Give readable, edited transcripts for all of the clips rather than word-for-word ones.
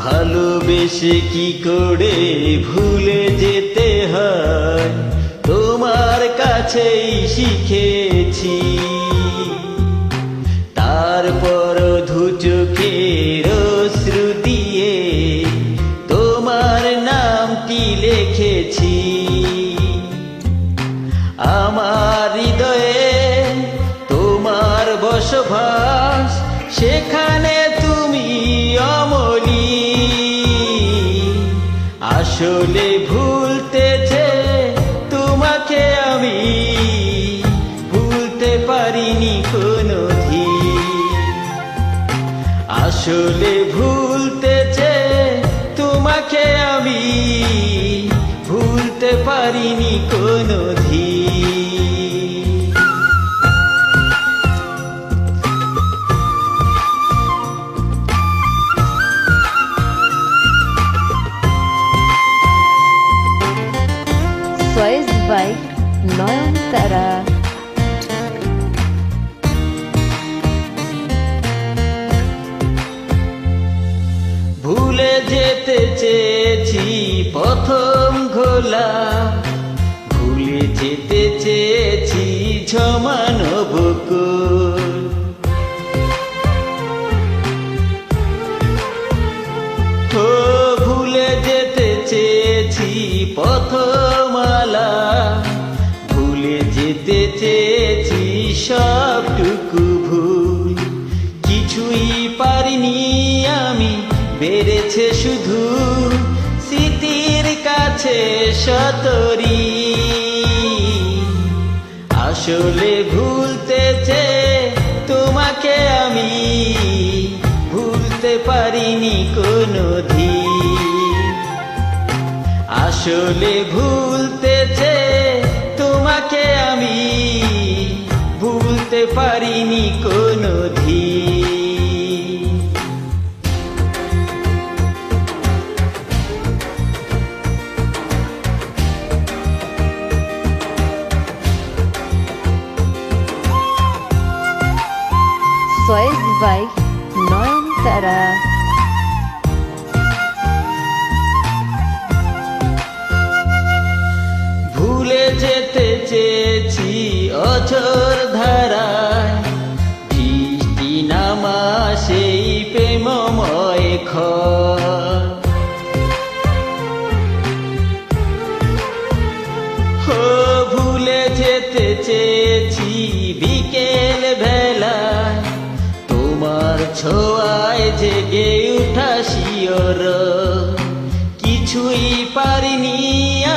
ভালোবেসে কি করে ভুলে যেতে হয়, তোমার কাছেই শিখেছি। তারপর দু চোখের অশ্রু দিয়ে তোমার নামটি লিখেছি। আমার হৃদয়ে তোমার বসবাস, সেখানে তুমি অমলি। আসলে ভুলতে চেয়ে তোমাকে আমি ভুলতে পারিনি কোনোদিন। আসলে ভুলতে চেয়ে তোমাকে আমি ভুলতে পারিনি কোনোদিন। চয়েস বাই নয়নতারা। ভুলে যেতে চেয়েছি প্রথম ঘোলা, ভুলে যেতে চেয়েছি জমানো বুকুর। ও ভুলে যেতে চেয়েছি প্রথম আলা, ভুলে যেতে চেয়েছি সবটুকু ভুল। কিছুই পারিনি আমি, বেড়েছে শুধু স্মৃতির কাছে সতরি। আসলে ভুলতে চেয়ে তোমাকে আমি ভুলতে পারিনি কোনোদিন। আসলে ভুলতে চেয়ে তোমাকে আমি ভুলতে পারিনি কোনোদিন। চয়েস বাই নয়নতারা। ভুলে যেতে চেয়েছি অঝোর ধারায়, বৃষ্টি নামা সেই প্রেমময় ঘর। ভুলে যেতে চেয়েছি বিকেল বেলায়, তোমার ছোঁয়ায় জেগে উঠা শিহরণ। কিছুই পারিনি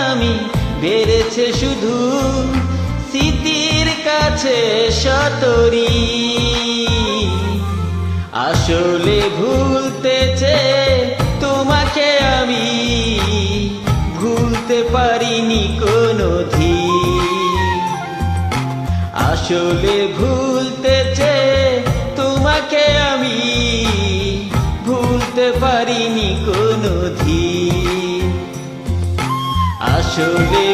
আমি, বেড়েছে শুধু স্মৃতির কাছে সতরি। আসলে ভুলতে চেয়ে তোমাকে আমি ভুলতে পারিনি কোনোদিন। আসলে ভুলতে চেয়ে তোমাকে আমি ভুলতে পারিনি কোনোদিন। আসলে